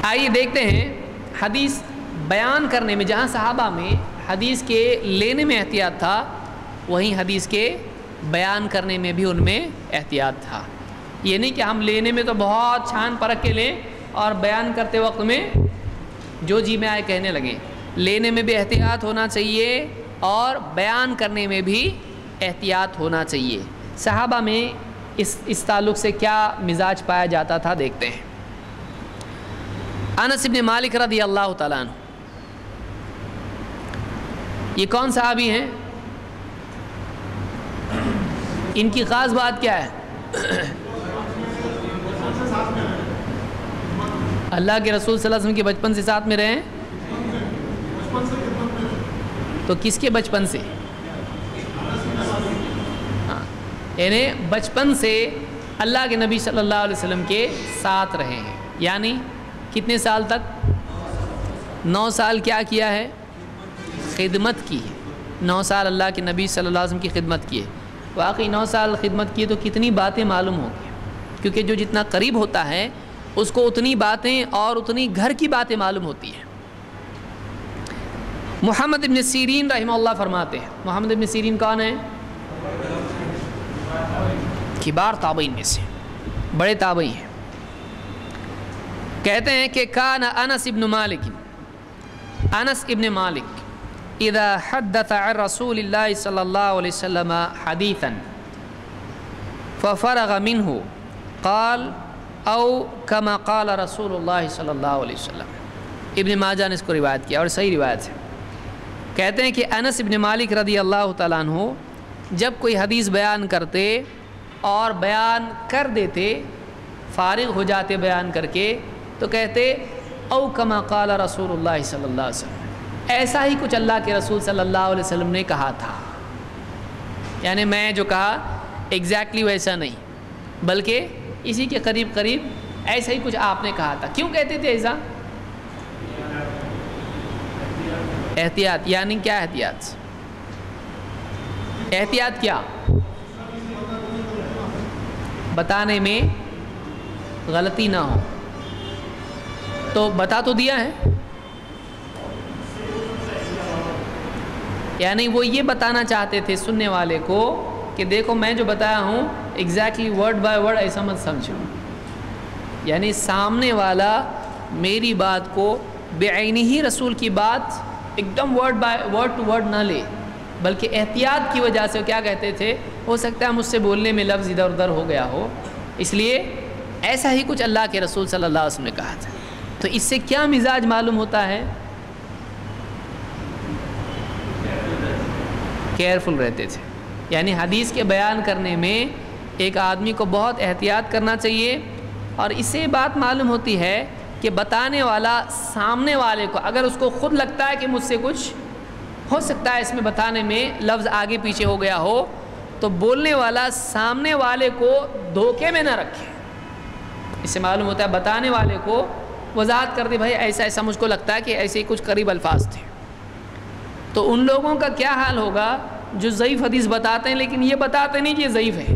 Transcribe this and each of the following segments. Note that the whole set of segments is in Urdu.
آئیے دیکھتے ہیں حدیث بیان کرنے میں جہاں صحابہ میں حدیث کے لینے میں احتیاط تھا، وہیں حدیث کے بیان کرنے میں بھی ان میں احتیاط تھا۔ یہ نہیں کہ ہم لینے میں تو بہت چھان پرکھ کے لیں اور بیان کرتے وقت میں جو جی میں آئے کہنے لگیں۔ لینے میں بھی احتیاط ہونا چاہیے اور بیان کرنے میں بھی احتیاط ہونا چاہیے۔ صحابہ میں اس تعلق سے کیا مزاج پایا جاتا تھا دیکھتے ہیں۔ انس بن مالک رضی اللہ تعالیٰ عنہ، یہ کون صحابی ہیں؟ ان کی خاص بات کیا ہے؟ اللہ کے رسول صلی اللہ علیہ وسلم کے بچپن سے ساتھ میں رہے ہیں؟ تو کس کے بچپن سے؟ ہاں، یعنی بچپن سے اللہ کے نبی صلی اللہ علیہ وسلم کے ساتھ رہے ہیں، یعنی کتنے سال تک؟ 9 سال کیا کیا ہے؟ خدمت کی ہے۔ 9 سال اللہ کے نبی صلی اللہ علیہ وسلم کی خدمت کی ہے۔ واقعی 9 سال خدمت کی تو کتنی باتیں معلوم ہوں گی، کیونکہ جو جتنا قریب ہوتا ہے اس کو اتنی باتیں اور اتنی گھر کی باتیں معلوم ہوتی ہیں۔ محمد ابن سیرین رحمہ اللہ فرماتے ہیں، محمد ابن سیرین کون ہیں؟ کبار تابعین میں سے، بڑے تابعی ہیں۔ کہتے ہیں کہ کان انس ابن مالک، انس ابن مالک اذا حدث عن رسول اللہ صلی اللہ علیہ وسلم حدیثا ففرغ منه قال او كما قال رسول اللہ صلی اللہ علیہ وسلم۔ ابن ماجہ نے اس کو روایت کیا اور صحیح روایت ہے۔ کہتے ہیں کہ انس ابن مالک رضی اللہ تعالیٰ عنہ جب کوئی حدیث بیان کرتے اور بیان کر دیتے، فارغ ہو جاتے بیان کر کے، تو کہتے او کما قال رسول اللہ صلی اللہ علیہ وسلم، ایسا ہی کچھ اللہ کے رسول صلی اللہ علیہ وسلم نے کہا تھا۔ یعنی میں جو کہا ایگزیکٹلی ویسا نہیں، بلکہ اسی کے قریب قریب ایسا ہی کچھ آپ نے کہا تھا۔ کیوں کہتے تھے ایسا؟ احتیاط، یعنی کیا احتیاط؟ احتیاط کیا؟ بتانے میں غلطی نہ ہو۔ تو بتا تو دیا ہے، یعنی وہ یہ بتانا چاہتے تھے سننے والے کو کہ دیکھو میں جو بتایا ہوں ایگزیکٹلی ورڈ بائی ورڈ ایسا مت سمجھو، یعنی سامنے والا میری بات کو بعینی ہی رسول کی بات ایک دم ورڈ ٹو ورڈ نہ لے، بلکہ احتیاط کی وجہ سے کیا کہتے تھے، ہو سکتا ہے مجھ سے بولنے میں لفظ ادھر ادھر ہو گیا ہو، اس لیے ایسا ہی کچھ اللہ کے رسول صلی اللہ علیہ وسلم نے کہا تھا۔ تو اس سے کیا مزاج معلوم ہوتا ہے؟ کیئرفل رہتے تھے، یعنی حدیث کے بیان کرنے میں ایک آدمی کو بہت احتیاط کرنا چاہیے۔ اور اس سے بات معلوم ہوتی ہے کہ بتانے والا سامنے والے کو اگر اس کو خود لگتا ہے کہ مجھ سے کچھ ہو سکتا ہے اس میں بتانے میں لفظ آگے پیچھے ہو گیا ہو، تو بولنے والا سامنے والے کو دھوکے میں نہ رکھے۔ اس سے معلوم ہوتا ہے بتانے والے کو وضاحت کر دے، بھائی ایسا ایسا مجھ کو لگتا ہے کہ ایسے ہی کچھ قریب الفاظ تھے۔ تو ان لوگوں کا کیا حال ہوگا جو ضعیف حدیث بتاتے ہیں لیکن یہ بتاتے نہیں کہ یہ ضعیف ہے؟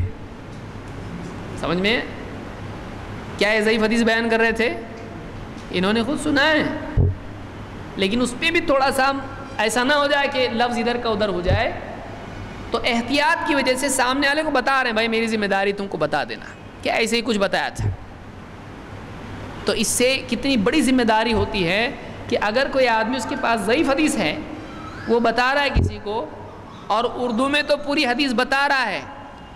سمجھ میں؟ کیا یہ ضعیف حدیث بیان کر رہے تھے؟ انہوں نے خود سنا ہے، لیکن اس پہ بھی تھوڑا سا ایسا نہ ہو جائے کہ لفظ ادھر کا ادھر ہو جائے، تو احتیاط کی وجہ سے سامنے والے کو بتا رہے ہیں بھائی میری ذمہ داری تم کو بتا دینا کہ ایسے ہی کچھ بتایا تھا۔ تو اس سے کتنی بڑی ذمہ داری ہوتی ہے کہ اگر کوئی آدمی اس کے پاس ضعیف حدیث ہے، وہ بتا رہا ہے کسی کو، اور اردو میں تو پوری حدیث بتا رہا ہے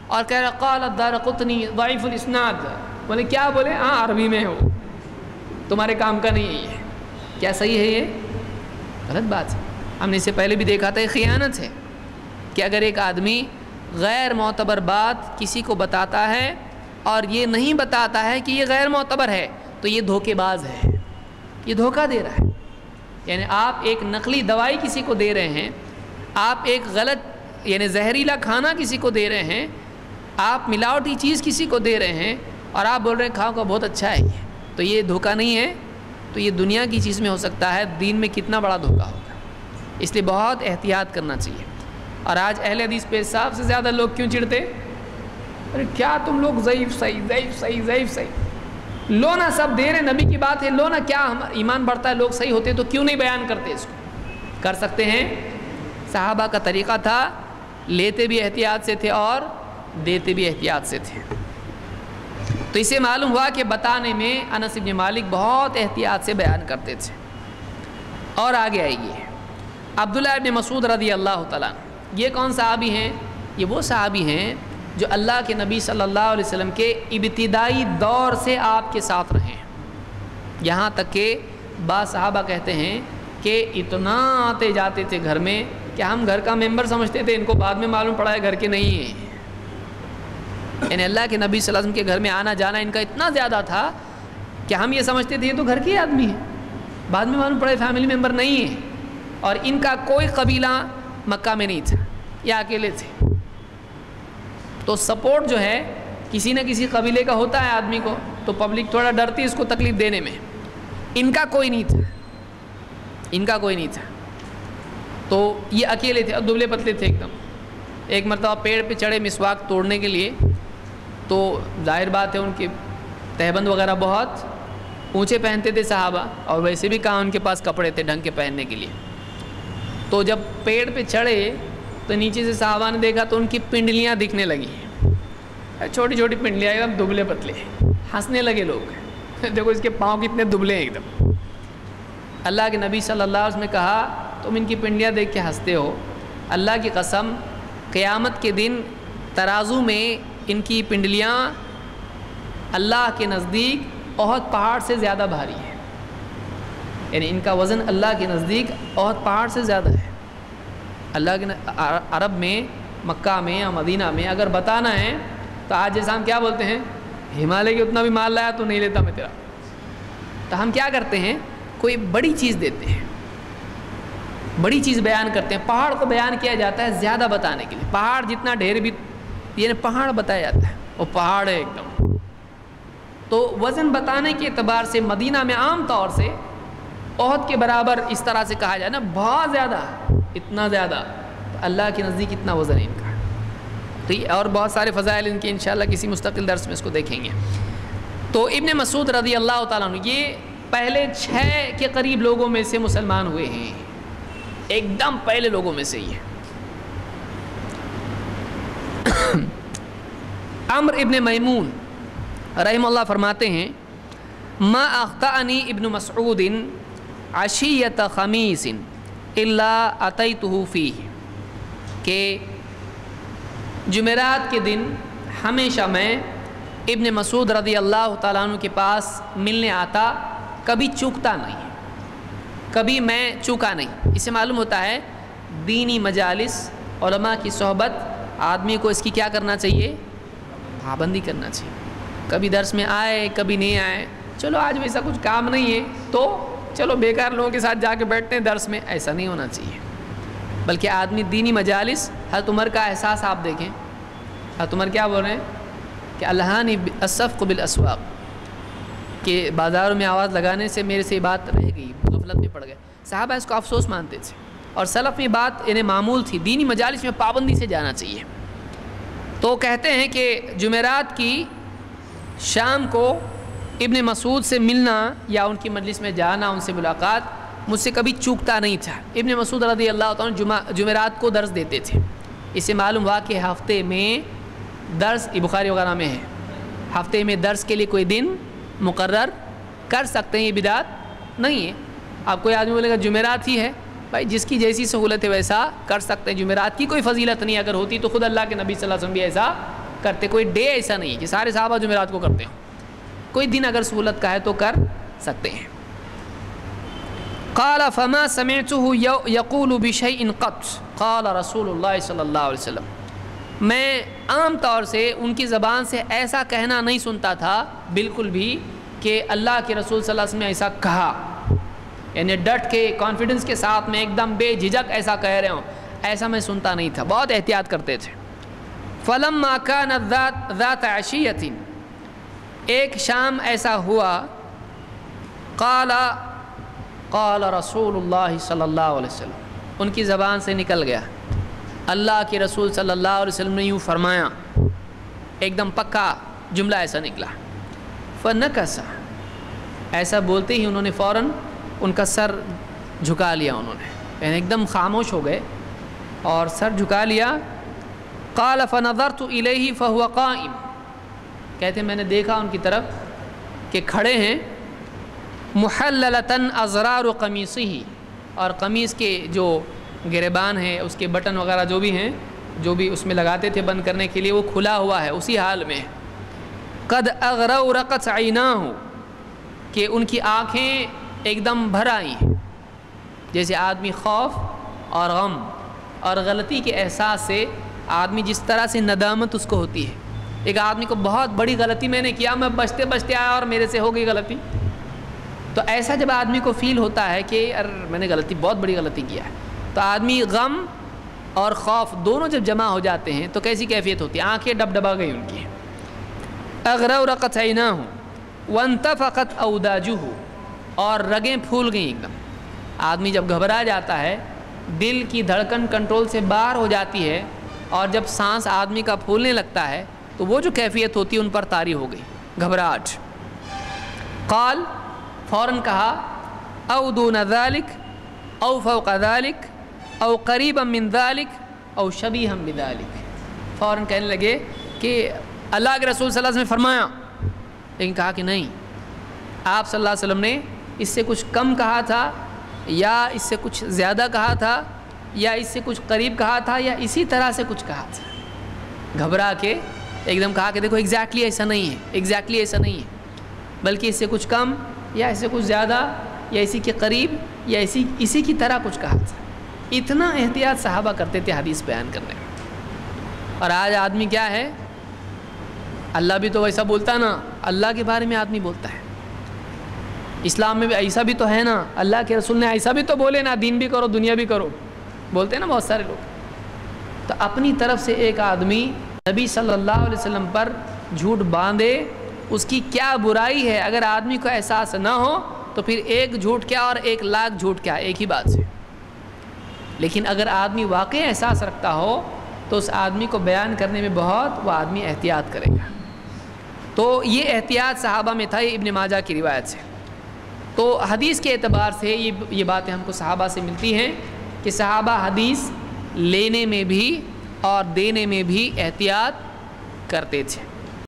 اور کہہ رہا قال الدارقطنی ضعیف الاسناد، بولے کیا بولے؟ ہاں عربی میں ہو، تمہارے کام کا نہیں ہے یہ۔ کیا صحیح ہے؟ یہ غلط بات ہے۔ ہم نے اس سے پہلے بھی دیکھا تھا، یہ خیانت ہے کہ اگر ایک آدمی غیر معتبر بات کسی کو بتاتا ہے اور یہ نہیں بتاتا ہے کہ یہ غیر معتبر ہے، تو یہ دھوکے باز ہے، یہ دھوکہ دے رہا ہے۔ یعنی آپ ایک نقلی دوائی کسی کو دے رہے ہیں، آپ ایک غلط یعنی زہریلا کھانا کسی کو دے رہے ہیں، آپ ملاوٹی چیز کسی کو دے رہے ہیں اور آپ بول رہے ہیں کھاؤ کا بہت اچھا ہے یہ، تو یہ دھوکہ نہیں ہے؟ تو یہ دنیا کی چیز میں ہو سکتا ہے، دین میں کتنا بڑا دھوکہ ہوگا۔ اس لیے بہت احتیاط کرنا چاہیے۔ اور آج اہل حدیث پہ سب سے زیادہ لوگ کیوں چڑھتے؟ ارے کیا تم لوگ ضعیف صحیح ضعیف صحیح ضعیف صحیح، لو نا سب دے رہے، نبی کی بات ہے، لو نا، کیا ہم ایمان بڑھتا ہے، لوگ صحیح ہوتے تو کیوں نہیں بیان کرتے اس کو؟ کر سکتے ہیں۔ صحابہ کا طریقہ تھا، لیتے بھی احتیاط سے تھے اور دیتے بھی احتیاط سے تھے۔ تو اسے معلوم ہوا کہ بتانے میں انس بن مالک بہت احتیاط سے بیان کرتے تھے۔ اور آگے آئیے عبداللہ ابن مسعود رضی اللہ تعالیٰ عنہ، یہ کون صحابی ہیں؟ یہ وہ صحابی ہیں جو اللہ کے نبی صلی اللہ علیہ وسلم کے ابتدائی دور سے آپ کے ساتھ رہے ہیں، یہاں تک کہ بعض صحابہ کہتے ہیں کہ اتنا آتے جاتے تھے گھر میں کہ ہم گھر کا ممبر سمجھتے تھے، ان کو بعد میں معلوم پڑا ہے گھر کے نہیں ہیں۔ یعنی اللہ کے نبی صلی اللہ علیہ وسلم کے گھر میں آنا جانا ان کا اتنا زیادہ تھا کہ ہم یہ سمجھتے تھے یہ تو گھر کے آدمی ہیں، بعد میں معلوم پڑا فیملی ممبر نہیں ہے۔ اور ان کا کوئی قبیلہ مکہ میں نہیں تھا، یہ اکیلے تھے۔ تو سپورٹ جو ہے کسی نہ کسی قبیلے کا ہوتا ہے آدمی کو، تو پبلک تھوڑا ڈرتی اس کو تکلیف دینے میں۔ ان کا کوئی نہیں تھا، ان کا کوئی نہیں تھا، تو یہ اکیلے تھے اور دبلے پتلے تھے ایک دم۔ ایک مرتبہ پیڑ پہ چڑھے مسواک توڑنے کے لیے، تو ظاہر بات ہے ان کے تہبند وغیرہ بہت اونچے پہنتے تھے صحابہ، اور ویسے بھی کہاں ان کے پاس کپڑے تھے ڈھنگ کے پہننے کے لیے۔ تو جب پیڑ پہ چڑھے تو نیچے سے صحابہ نے دیکھا تو ان کی پنڈلیاں دکھنے لگی، چھوٹی چھوٹی پنڈلیاں، ایک دم دبلے پتلے۔ ہنسنے لگے لوگ، دیکھو اس کے پاؤں کتنے دبلے ہیں ایک دم۔ اللہ کے نبی صلی اللہ علیہ وسلم نے کہا تم ان کی پنڈلیاں دیکھ کے ہنستے ہو، اللہ کی قسم قیامت کے دن ترازو میں ان کی پنڈلیاں اللہ کے نزدیک احد پہاڑ سے زیادہ بھاری ہے، یعنی ان کا وزن اللہ کے نزدیک احد پہاڑ سے زیادہ ہے۔ اللہ کے عرب میں، مکہ میں یا مدینہ میں اگر بتانا ہے تو آج جیسا ہم کیا بولتے ہیں، ہمالیہ کے اتنا بھی مال لایا تو نہیں لیتا میں تیرا۔ تو ہم کیا کرتے ہیں، کوئی بڑی چیز دیتے ہیں، بڑی چیز بیان کرتے ہیں۔ پہاڑ کو بیان کیا جاتا ہے زیادہ بتانے کے لیے، پہاڑ جتنا ڈھیر بھی، یعنی پہاڑ بتایا جاتا ہے، وہ پہاڑ ہے ایک دم۔ تو وزن بتانے کے اعتبار سے مدینہ میں عام طور سے احد کے برابر اس طرح سے کہا جائے نا، بہت زیادہ، اتنا زیادہ، تو اللہ کے نزدیک اتنا وزن ہے ان کا۔ تو یہ اور بہت سارے فضائل ان کے انشاءاللہ کسی مستقل درس میں اس کو دیکھیں گے۔ تو ابن مسعود رضی اللہ تعالیٰ عنہ یہ پہلے 6 کے قریب لوگوں میں سے مسلمان ہوئے ہیں، ایک دم پہلے لوگوں میں سے ہی ہے۔ عمرو ابن میمون رحمہ اللہ فرماتے ہیں ما اخطأنی ابن مسعود عشیۃ خمیس الا اتیتہ فیہ، کہ جمعرات کے دن ہمیشہ میں ابن مسعود رضی اللہ تعالیٰ عنہ کے پاس ملنے آتا، کبھی چوکتا نہیں، کبھی میں چوکا نہیں۔ اس سے معلوم ہوتا ہے دینی مجالس، علماء کی صحبت، آدمی کو اس کی کیا کرنا چاہیے، پابندی کرنا چاہیے۔ کبھی درس میں آئے کبھی نہیں آئے، چلو آج ویسا کچھ کام نہیں ہے تو چلو بیکار لوگوں کے ساتھ جا کے بیٹھتے ہیں درس میں، ایسا نہیں ہونا چاہیے۔ بلکہ آدمی دینی مجالس، حضرت عمر کا احساس آپ دیکھیں، حضرت عمر کیا بول رہے ہیں کہ الہانی الصفق بالاسواق، کہ بازاروں میں آواز لگانے سے میرے سے یہ بات رہ گئی، غفلت میں پڑ گئے۔ صحابہ اس کو افسوس مانتے تھے، اور سلف میں بات انہیں معمول تھی، دینی مجالس میں پابندی سے جانا چاہیے۔ تو کہتے ہیں کہ جمعرات کی شام کو ابن مسعود سے ملنا یا ان کی مجلس میں جانا، ان سے ملاقات مجھ سے کبھی چوکتا نہیں تھا۔ ابن مسعود رضی اللہ تعالیٰ جمعرات کو درس دیتے تھے۔ اس سے معلوم ہوا کہ ہفتے میں درس، بخاری وغیرہ میں ہے، ہفتے میں درس کے لیے کوئی دن مقرر کر سکتے ہیں، یہ بدعت نہیں ہے۔ آپ کوئی آدمی بولے گا جمعرات ہی ہے، بھائی جس کی جیسی سہولت ہے ویسا کر سکتے ہیں۔ جمعرات کی کوئی فضیلت نہیں، اگر ہوتی تو خود اللہ کے نبی صلی اللہ علیہ وسلم بھی ایسا کرتے۔ کوئی ڈے ایسا نہیں کہ سارے صحابہ جمعرات کو کرتے ہیں، کوئی دن اگر سہولت کا ہے تو کر سکتے ہیں۔ قال فما سمعته يقول بشيء قط قال رسول اللہ صلی اللہ علیہ وسلم، میں عام طور سے ان کی زبان سے ایسا کہنا نہیں سنتا تھا بالکل بھی کہ اللہ کے رسول صلی اللہ علیہ وسلم نے ایسا کہا، یعنی ڈٹ کے کانفیڈنس کے ساتھ میں ایک دم بے جھجک ایسا کہہ رہے ہوں، ایسا میں سنتا نہیں تھا، بہت احتیاط کرتے تھے۔ فلما كانت ذات عشیۃ، ایک شام ایسا ہوا، قال رسول اللہ صلی اللہ علیہ وسلم، ان کی زبان سے نکل گیا اللہ کے رسول صلی اللہ علیہ وسلم نے یوں فرمایا، ایک دم پکا جملہ ایسا نکلا، فنکس، ایسا بولتے ہی انہوں نے فوراً ان کا سر جھکا لیا، انہوں نے یعنی ایک دم خاموش ہو گئے اور سر جھکا لیا۔ قال فنظرت الیہ فہو قائم، کہتے ہیں میں نے دیکھا ان کی طرف کہ کھڑے ہیں، محللتن ازرار قمیصہ، اور قمیص کے جو گریبان ہیں اس کے بٹن وغیرہ جو بھی ہیں، جو بھی اس میں لگاتے تھے بند کرنے کے لیے، وہ کھلا ہوا ہے اسی حال میں۔ قد اغرقت عیناہ، کہ ان کی آنکھیں ایک دم بھر آئی، جیسے آدمی خوف اور غم اور غلطی کے احساس سے آدمی جس طرح سے ندامت اس کو ہوتی ہے، ایک آدمی کو بہت بڑی غلطی میں نے کیا، میں بچتے بچتے آیا اور میرے سے ہو گئی غلطی، تو ایسا جب آدمی کو فیل ہوتا ہے کہ یار میں نے غلطی، بہت بڑی غلطی کیا ہے، تو آدمی غم اور خوف دونوں جب جمع ہو جاتے ہیں تو کیسی کیفیت ہوتی ہے، آنکھیں ڈب ڈبا گئی ان کی۔ اغرقت عیناہ وانتفخت اوداجہ، اور رگیں پھول گئیں ایک دم۔ آدمی جب گھبرا جاتا ہے، دل کی دھڑکن کنٹرول سے باہر ہو جاتی ہے، اور جب سانس آدمی کا پھولنے لگتا ہے تو وہ جو کیفیت ہوتی ہے ان پر طاری ہو گئی، گھبراہٹ۔ قال، فوراً کہا، او دون ذلک او فوق ذلک او قریبا من ذلک او شبیہا بذلک، فوراً کہنے لگے کہ اللہ کے رسول صلی اللہ علیہ وسلم نے فرمایا، لیکن کہا کہ نہیں، آپ صلی اللہ علیہ وسلم نے اس سے کچھ کم کہا تھا، یا اس سے کچھ زیادہ کہا تھا، یا اس سے کچھ قریب کہا تھا، یا اسی طرح سے کچھ کہا تھا۔ گھبرا کے ایک دم کہا کہ دیکھو ایگزیکٹلی ایسا نہیں ہے، ایگزیکٹلی ایسا نہیں ہے، بلکہ اس سے کچھ کم، یا اس سے کچھ زیادہ، یا اسی کے قریب، یا اسی کی طرح کچھ کہا تھا۔ اتنا احتیاط صحابہ کرتے تھے حدیث بیان کرنے میں۔ اور آج آدمی کیا ہے، اللہ بھی تو ویسا بولتا نا، اللہ کے بارے میں آدمی بولتا ہے، اسلام میں بھی ایسا بھی تو ہے نا، اللہ کے رسول نے ایسا بھی تو بولے نا، دین بھی کرو دنیا بھی کرو، بولتے ہیں نا بہت سارے لوگ۔ تو اپنی طرف سے ایک آدمی نبی صلی اللہ علیہ وسلم پر جھوٹ باندھے، اس کی کیا برائی ہے؟ اگر آدمی کو احساس نہ ہو تو پھر ایک جھوٹ کیا اور 1,00,000 جھوٹ کیا، ایک ہی بات سے۔ لیکن اگر آدمی واقعی احساس رکھتا ہو تو اس آدمی کو بیان کرنے میں بہت وہ آدمی احتیاط کرے گا۔ تو یہ احتیاط صحابہ میں تھا، یہ ابن ماجہ کی روایت سے۔ تو حدیث کے اعتبار سے یہ باتیں ہم کو صحابہ سے ملتی ہیں کہ صحابہ حدیث لینے میں بھی اور دینے میں بھی احتیاط کرتے تھے۔